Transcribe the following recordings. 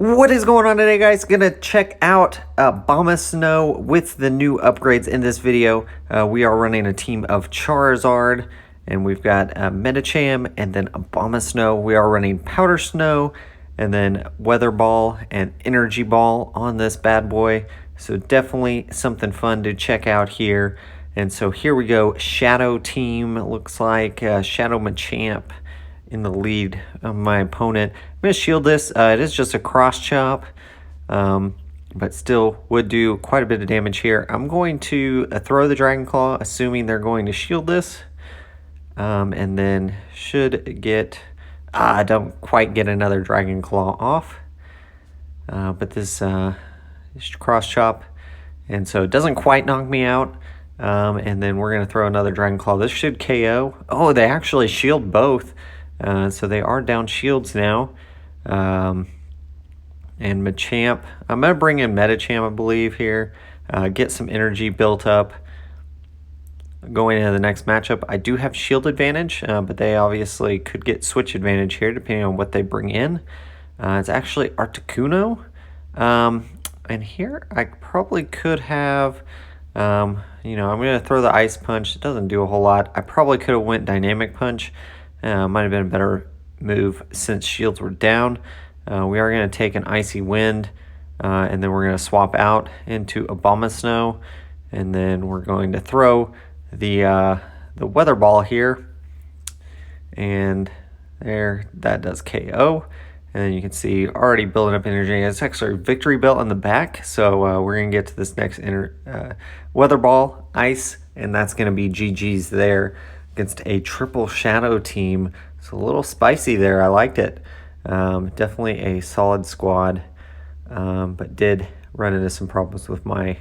What is going on today, guys? Gonna check out Abomasnow with the new upgrades in this video. We are running a team of Charizard, and we've got Medicham and then Abomasnow. We are running Powder Snow, and then Weather Ball and Energy Ball on this bad boy. So definitely something fun to check out here. And so here we go. Shadow team, looks like Shadow Machamp in the lead of my opponent. I'm going to shield this. It is just a cross chop, but still would do quite a bit of damage here. I'm going to throw the Dragon Claw, assuming they're going to shield this, and then should get... I don't quite get another Dragon Claw off, but this cross chop, and so it doesn't quite knock me out. And then we're going to throw another Dragon Claw. This should KO. Oh, they actually shield both. So they are down shields now. And Machamp, I'm going to bring in Medicham, I believe, here. Get some energy built up going into the next matchup. I do have shield advantage, but they obviously could get switch advantage here depending on what they bring in. It's actually Articuno. And here I probably could have... I'm going to throw the Ice Punch. It doesn't do a whole lot. I probably could have went Dynamic Punch. Might have been a better move since shields were down. We are going to take an Icy Wind, and then we're going to swap out into Abomasnow, and then we're going to throw the Weather Ball here, and there, that does KO. And then you can see already building up energy. It's actually a Victory Belt on the back, so we're going to get to this next Weather Ball, Ice, and that's going to be GG's there against a triple Shadow team. It's a little spicy there. I liked it. Definitely a solid squad, but did run into some problems with my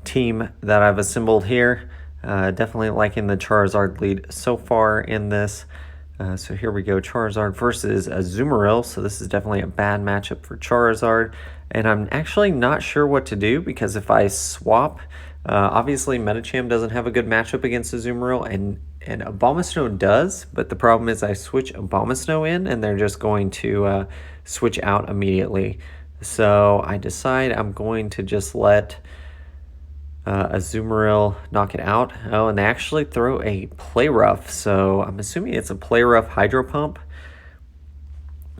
team that I've assembled here. Definitely liking the Charizard lead so far in this. So here we go, Charizard versus Azumarill. So this is definitely a bad matchup for Charizard. And I'm actually not sure what to do, because if I swap, obviously Medicham doesn't have a good matchup against Azumarill, and Abomasnow does, but the problem is I switch Abomasnow in and they're just going to switch out immediately. So I decide I'm going to just let Azumarill knock it out. Oh, and they actually throw a Play Rough, so I'm assuming it's a Play Rough Hydro Pump.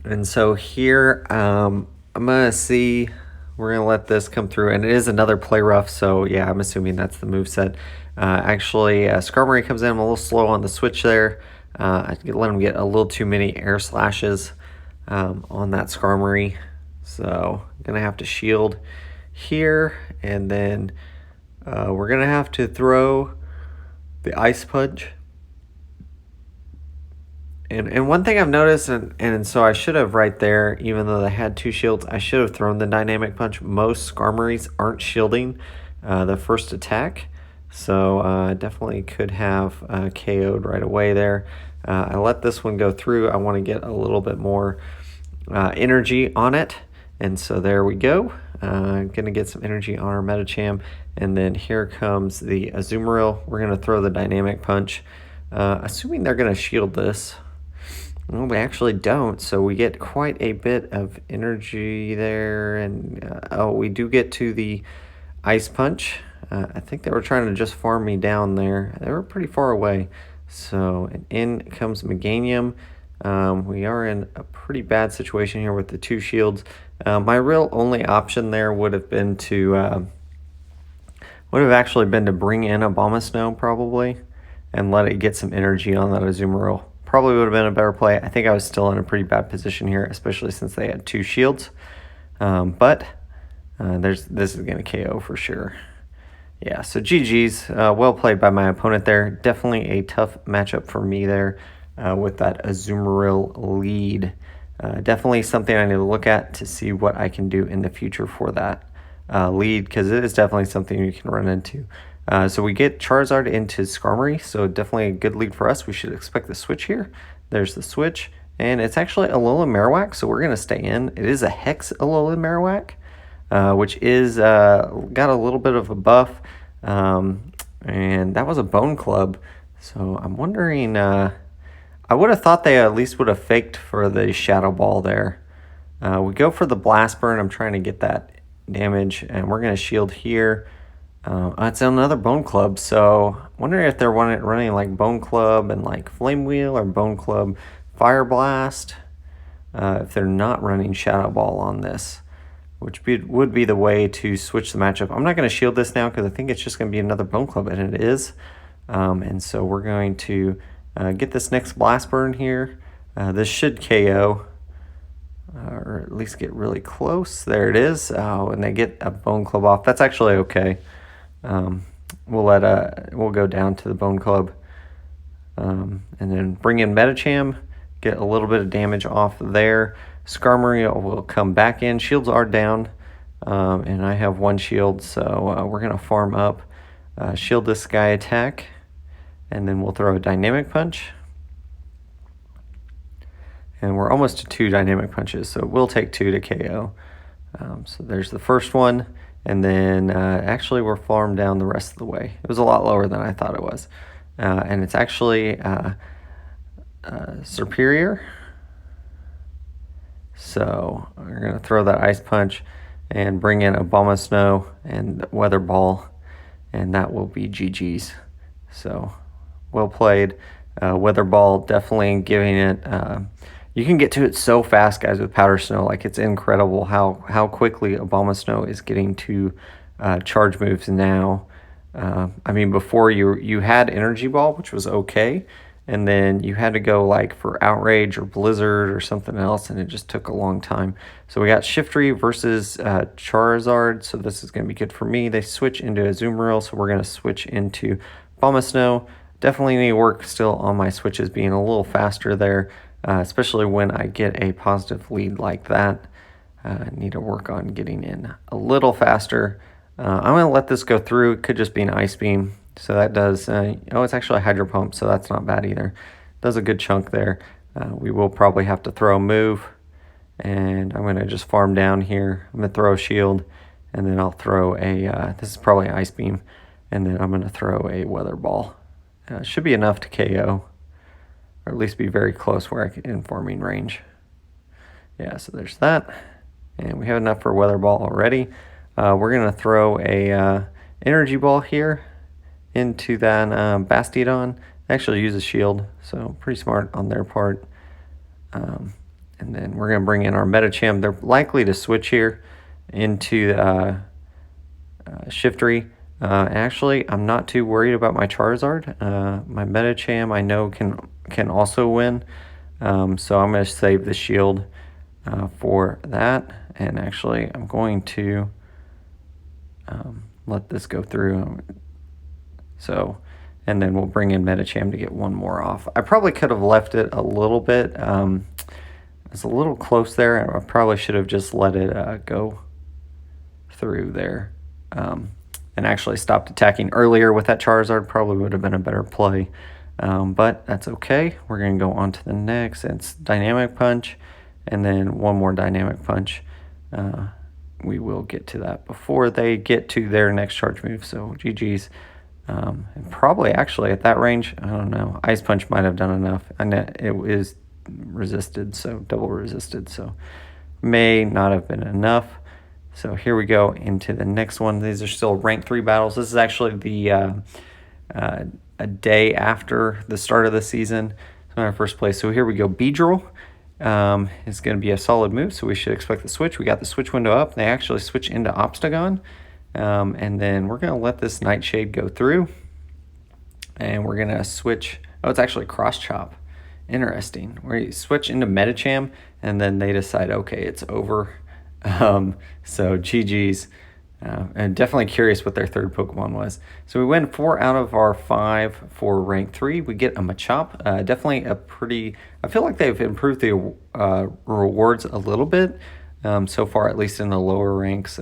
And so here, I'm going to see, we're going to let this come through, and it is another Play Rough, so yeah, I'm assuming that's the moveset. Actually, Skarmory comes in. I'm a little slow on the switch there. I let him get a little too many air slashes on that Skarmory, so I'm going to have to shield here, and then we're going to have to throw the Ice Punch. And one thing I've noticed, and so I should have right there, even though they had two shields, I should have thrown the Dynamic Punch. Most Skarmories aren't shielding the first attack, so definitely could have KO'd right away there. I let this one go through. I want to get a little bit more energy on it, and so there we go. Going to get some energy on our Medicham, and then here comes the Azumarill. We're going to throw the Dynamic Punch, assuming they're going to shield this. Well, we actually don't, so we get quite a bit of energy there, and oh, we do get to the Ice Punch. I think they were trying to just farm me down there. They were pretty far away. So, and in comes Meganium. We are in a pretty bad situation here with the two shields. My real only option there would have been to, bring in Abomasnow probably, and let it get some energy on that Azumarill. Probably would have been a better play. I think I was still in a pretty bad position here, especially since they had two shields. But this is going to KO for sure. Yeah, so GG's. Well played by my opponent there. Definitely a tough matchup for me there with that Azumarill lead. Definitely something I need to look at to see what I can do in the future for that lead, because it is definitely something you can run into. So we get Charizard into Skarmory, so definitely a good lead for us. We should expect the switch here. There's the switch, and it's actually Alola Marowak, so we're going to stay in. It is a Hex Alola Marowak, which is got a little bit of a buff, and that was a Bone Club. So I'm wondering, I would have thought they at least would have faked for the Shadow Ball there. We go for the Blast Burn. I'm trying to get that damage, and we're going to shield here. It's another Bone Club, so I'm wondering if they're running like Bone Club and like Flame Wheel or Bone Club Fire Blast. If they're not running Shadow Ball on this, which would be the way to switch the matchup. I'm not going to shield this now because I think it's just going to be another Bone Club, and it is. And so we're going to get this next Blast Burn here. This should KO, or at least get really close. There it is. Oh, and they get a Bone Club off. That's actually okay. We'll go down to the Bone Club, and then bring in Medicham, get a little bit of damage off there. Skarmory will come back in. Shields are down, and I have one shield, so we're going to farm up, shield this guy attack, and then we'll throw a Dynamic Punch. And we're almost to 2 Dynamic Punches, so we'll take 2 to KO. So there's the first one, and then actually we're farmed down the rest of the way. It was a lot lower than I thought it was. And it's actually Superior. So we're going to throw that Ice Punch and bring in Abomasnow and Weather Ball, and that will be GG's. So well played. Weather Ball definitely giving it. You can get to it so fast, guys, with Powder Snow. Like, it's incredible how quickly Abomasnow is getting to charge moves now. I mean, before you had Energy Ball, which was okay, and then you had to go like for Outrage or Blizzard or something else, and it just took a long time. So we got Shiftery versus Charizard, so this is going to be good for me. They switch into Azumarill, so we're going to switch into Abomasnow. Definitely need to work still on my switches being a little faster there, especially when I get a positive lead like that. I need to work on getting in a little faster. I'm going to let this go through. It could just be an Ice Beam. So that does, it's actually a Hydro Pump, so that's not bad either. Does a good chunk there. We will probably have to throw a move, and I'm going to just farm down here. I'm going to throw a shield, and then I'll throw a, this is probably an Ice Beam, and then I'm going to throw a Weather Ball. Should be enough to KO, or at least be very close where I can, in farming range. Yeah, so there's that. And we have enough for Weather Ball already. We're going to throw a Energy Ball here into that Bastiodon. Actually use a shield, so pretty smart on their part. And then we're going to bring in our Medicham. They're likely to switch here into Shiftery. Actually, I'm not too worried about my Charizard. My Medicham I know can also win, so I'm going to save the shield for that. And actually, I'm going to let this go through. So, and then we'll bring in Medicham to get one more off. I probably could have left it a little bit. It's a little close there. I probably should have just let it go through there. And actually stopped attacking earlier with that Charizard. Probably would have been a better play. But that's okay. We're going to go on to the next. It's Dynamic Punch, and then one more Dynamic Punch. We will get to that before they get to their next charge move. So GG's. And probably actually at that range, I don't know, Ice Punch might have done enough. And it is resisted, so double resisted. So may not have been enough. So here we go into the next one. These are still rank 3 battles. This is actually the a day after the start of the season. So our first place. So here we go. Beedrill is going to be a solid move, so we should expect the switch. We got the switch window up. They actually switch into Obstagon. And then we're going to let this Nightshade go through. And we're going to switch. Oh, it's actually Cross Chop. Interesting. We switch into Medicham, and then they decide, okay, it's over. So GG's. And definitely curious what their third Pokemon was. So we win 4 out of our 5 for rank 3. We get a Machop. Definitely a pretty... I feel like they've improved the rewards a little bit. So far, at least in the lower ranks.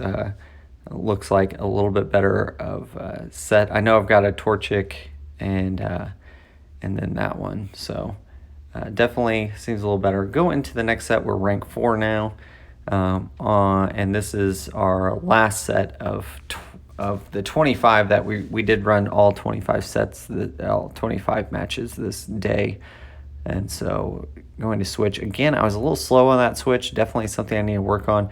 Looks like a little bit better of set. I know I've got a Torchic and then that one. So definitely seems a little better. Go into the next set. We're rank 4 now. And this is our last set of the 25 that we did run all 25 sets, all 25 matches this day. And so going to switch. Again, I was a little slow on that switch. Definitely something I need to work on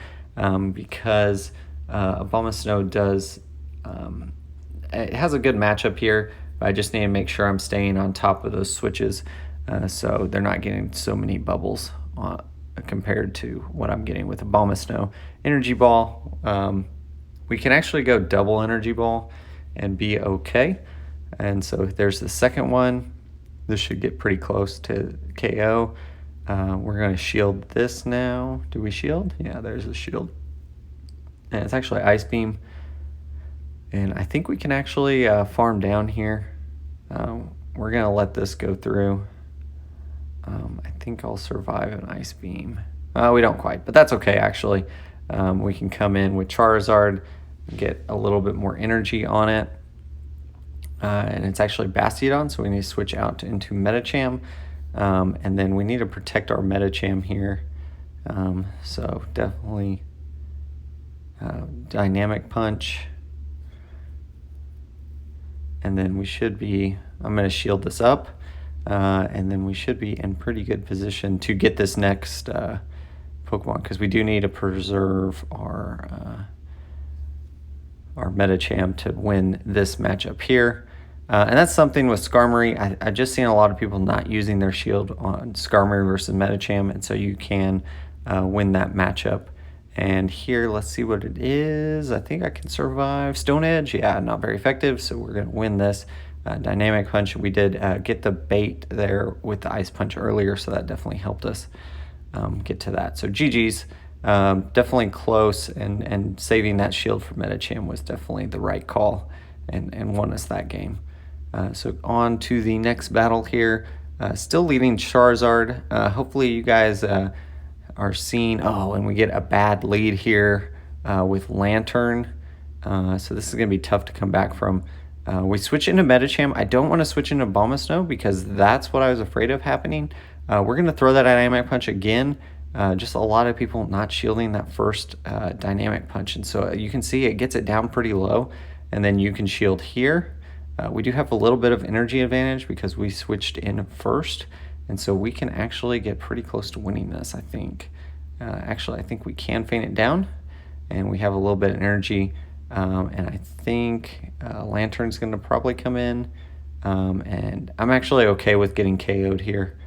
because Abomasnow does, it has a good matchup here, but I just need to make sure I'm staying on top of those switches so they're not getting so many bubbles compared to what I'm getting with Abomasnow. Energy Ball, we can actually go double Energy Ball and be okay. And so there's the second one. This should get pretty close to KO. We're going to shield this now. Do we shield? Yeah, there's the shield. And it's actually Ice Beam. And I think we can actually farm down here. We're going to let this go through. I think I'll survive an Ice Beam. We don't quite, but that's okay actually. We can come in with Charizard, get a little bit more energy on it. And it's actually Bastiodon, so we need to switch out into Medicham. And then we need to protect our Medicham here. So definitely Dynamic Punch. And then we should be, I'm going to shield this up. And then we should be in pretty good position to get this next Pokemon, because we do need to preserve our Medicham to win this matchup here. And that's something with Skarmory. I've just seen a lot of people not using their shield on Skarmory versus Medicham, and so you can win that matchup. And here, let's see what it is. I think I can survive. Stone Edge, yeah, not very effective, so we're going to win this. Dynamic Punch, we did get the bait there with the Ice Punch earlier, so that definitely helped us get to that. So GG's, definitely close, and saving that shield for Medicham was definitely the right call and won us that game. So on to the next battle here. Still leading Charizard. Hopefully you guys are seeing, and we get a bad lead here with Lantern. So this is going to be tough to come back from. We switch into Medicham. I don't want to switch into Abomasnow because that's what I was afraid of happening. We're going to throw that Dynamic Punch again. Just a lot of people not shielding that first Dynamic Punch. And so you can see it gets it down pretty low, and then you can shield here. We do have a little bit of energy advantage because we switched in first, and so we can actually get pretty close to winning this, I think. Actually, I think we can feint it down, and we have a little bit of energy, and I think Lantern's going to probably come in, and I'm actually okay with getting KO'd here.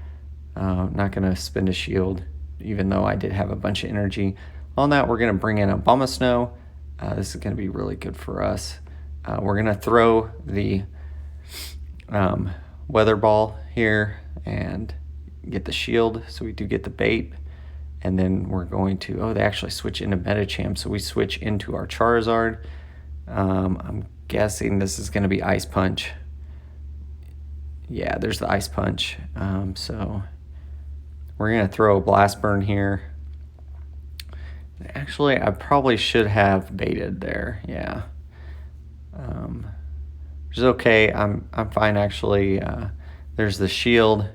I'm not going to spend a shield, even though I did have a bunch of energy. On that, we're going to bring in Abomasnow. This is going to be really good for us. We're going to throw the Weather Ball here and get the shield, so we do get the bait. And then we're going to, they actually switch into Medicham, so we switch into our Charizard. I'm guessing this is going to be Ice Punch. Yeah, there's the Ice Punch. So we're going to throw a Blast Burn here. Actually, I probably should have baited there, yeah. Which is okay. I'm fine actually. There's the shield,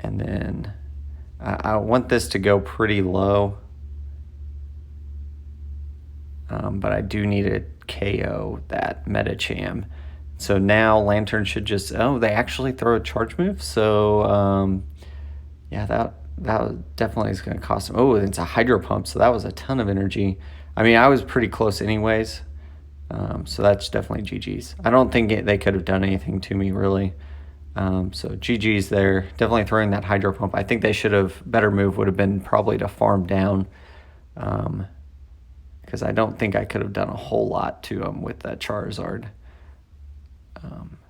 and then I want this to go pretty low, but I do need to KO that Medicham. So now Lantern should just, they actually throw a charge move. So yeah, that definitely is going to cost them. It's a Hydro Pump, so that was a ton of energy. I mean, I was pretty close anyways. So that's definitely GG's. I don't think they could have done anything to me, really. So GG's there. Definitely throwing that Hydro Pump. I think they should have, better move would have been probably to farm down. Because I don't think I could have done a whole lot to them with that Charizard.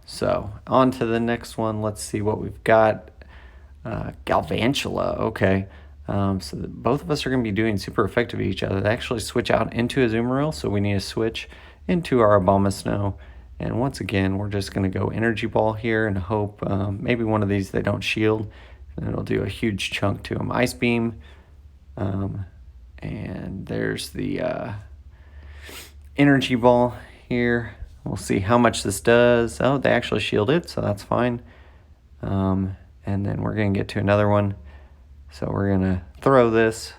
So on to the next one. Let's see what we've got. Galvantula, okay. So both of us are going to be doing super effective at each other. They actually switch out into a Azumarill, so we need to switch into our Abomasnow. And once again, we're just going to go Energy Ball here and hope maybe one of these they don't shield, and it'll do a huge chunk to them. Ice Beam, and there's the Energy Ball here. We'll see how much this does. They actually shielded, so that's fine. And then we're going to get to another one. So we're going to throw this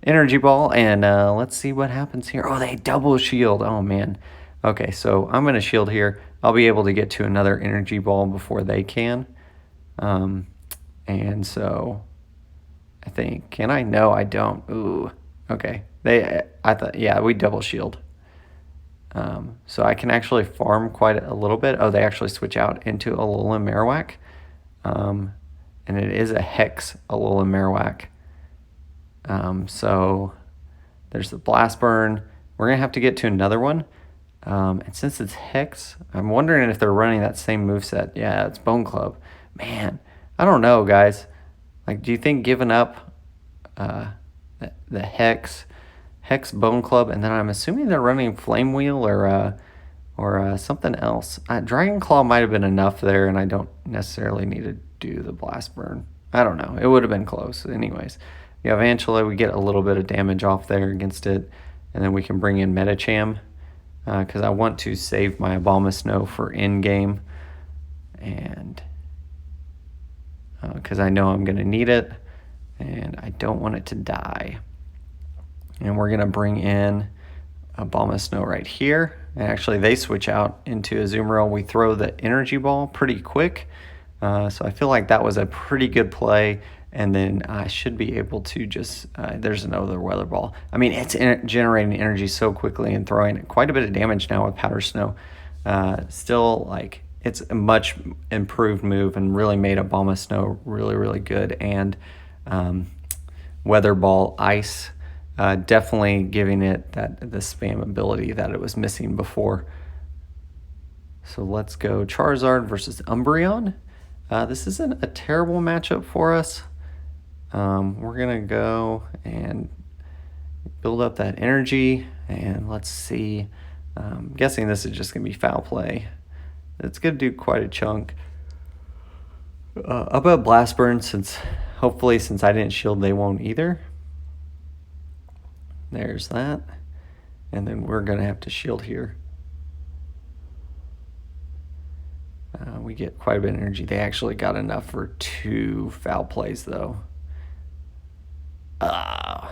Energy Ball, and let's see what happens here. They double shield. Oh, man. Okay, so I'm going to shield here. I'll be able to get to another Energy Ball before they can. And so I think, can I? No, I don't. Ooh, okay. I thought, yeah, we double shield. So I can actually farm quite a little bit. Oh, they actually switch out into Alola Marowak. And it is a Hex Alola Marowak. So there's the Blast Burn. We're going to have to get to another one. And since it's Hex, I'm wondering if they're running that same moveset. Yeah, it's Bone Club. Man, I don't know, guys. Like, do you think giving up the Hex Bone Club, and then I'm assuming they're running Flame Wheel or something else. Dragon Claw might have been enough there, and I don't necessarily need to do the Blast Burn. I don't know. It would have been close. Anyways, you have Antula. We get a little bit of damage off there against it, and then we can bring in Medicham because I want to save my Abomasnow for in-game, and because I know I'm going to need it, and I don't want it to die. And we're going to bring in Abomasnow right here. And actually, they switch out into Azumarill. We throw the Energy Ball pretty quick. So I feel like that was a pretty good play. And then I should be able to just, there's another Weather Ball. I mean, it's generating energy so quickly and throwing quite a bit of damage now with Powder Snow. Still, like, it's a much improved move and really made Abomasnow really, really good. And Weather Ball Ice, definitely giving it the spam ability that it was missing before. So let's go Charizard versus Umbreon. This isn't a terrible matchup for us. We're going to go and build up that energy, and let's see. I'm guessing this is just going to be foul play. It's going to do quite a chunk. About Blast Burn, since I didn't shield, they won't either. There's that. And then we're going to have to shield here. We get quite a bit of energy. They actually got enough for 2 foul plays, though. I'm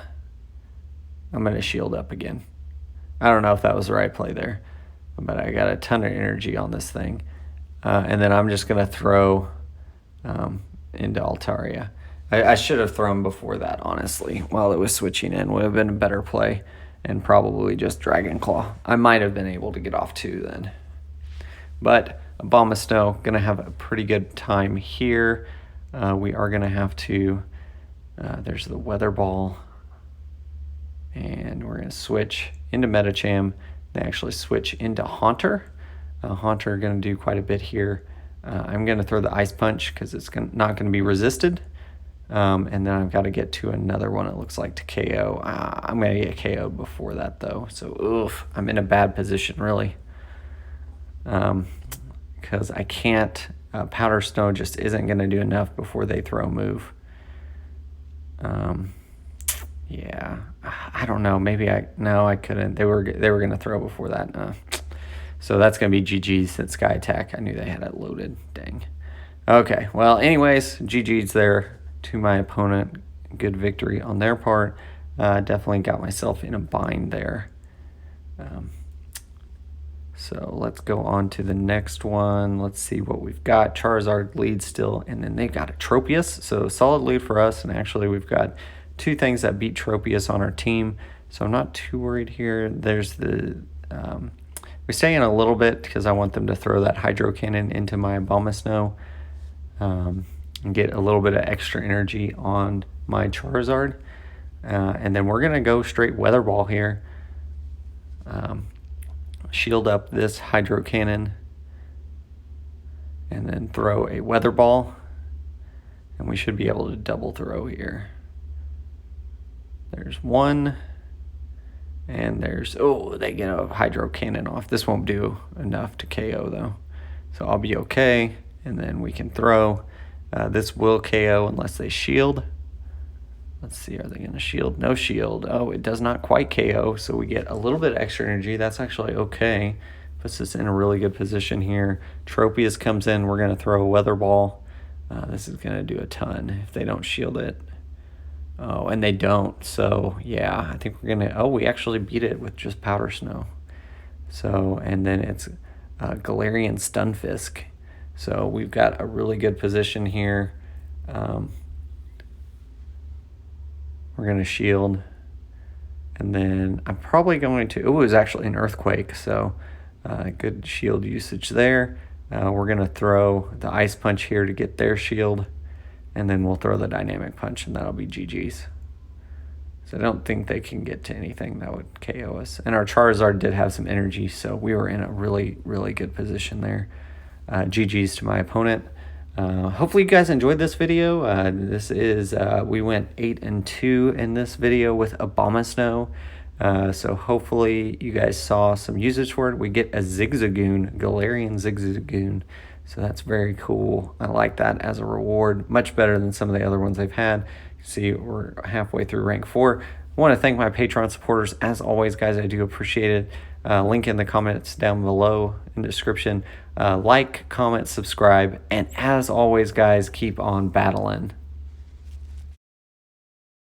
going to shield up again. I don't know if that was the right play there, but I got a ton of energy on this thing. And then I'm just going to throw into Altaria. I should have thrown before that, honestly, while it was switching in. Would have been a better play, and probably just Dragon Claw. I might have been able to get off 2 then. But Abomasnow going to have a pretty good time here. We are going to have to, there's the Weather Ball, and we're going to switch into Medicham. They actually switch into Haunter. Haunter going to do quite a bit here. I'm going to throw the Ice Punch because it's not going to be resisted. And then I've got to get to another one, it looks like, to KO. I'm going to get KO'd before that, though. So, oof, I'm in a bad position, really. Because I can't, Powder Snow just isn't going to do enough before they throw a move. Yeah, I don't know. Maybe I couldn't. They were going to throw before that. So that's going to be GG's at Sky Attack. I knew they had it loaded. Dang. Okay, well, anyways, GG's there to my opponent. Good victory on their part. Definitely got myself in a bind there. So let's go on to the next one. Let's see what we've got. Charizard leads still, and then they've got a Tropius. So solid lead for us, and actually we've got 2 things that beat Tropius on our team. So I'm not too worried here. There's the... we stay in a little bit because I want them to throw that Hydro Cannon into my Abomasnow and get a little bit of extra energy on my Charizard. And then we're going to go straight Weather Ball here. Shield up this Hydro Cannon and then throw a Weather Ball. And we should be able to double throw here. There's 1. And there's, they get a Hydro Cannon off. This won't do enough to KO, though. So I'll be okay. And then we can throw. This will KO unless they shield. Let's see, are they going to shield? No shield. Oh, it does not quite KO, so we get a little bit extra energy. That's actually okay. Puts us in a really good position here. Tropius comes in. We're going to throw a Weather Ball. This is going to do a ton if they don't shield it. Oh, and they don't. So, yeah, I think we're going to... Oh, we actually beat it with just Powder Snow. So, and then it's Galarian Stunfisk. So we've got a really good position here. We're going to shield. And then I'm probably going to, it was actually an earthquake, so good shield usage there. We're going to throw the ice punch here to get their shield, and then we'll throw the dynamic punch, and that'll be GG's. So I don't think they can get to anything that would KO us. And our Charizard did have some energy, so we were in a really, really good position there. GG's to my opponent. Hopefully you guys enjoyed this video. We went 8-2 in this video with Abomasnow. So hopefully you guys saw some usage for it. We get a Zigzagoon, Galarian Zigzagoon. So that's very cool. I like that as a reward. Much better than some of the other ones I've had. You see, we're halfway through rank 4. I want to thank my Patreon supporters. As always, guys, I do appreciate it. Link in the comments down below in the description. Like, comment, subscribe, and as always, guys, keep on battling.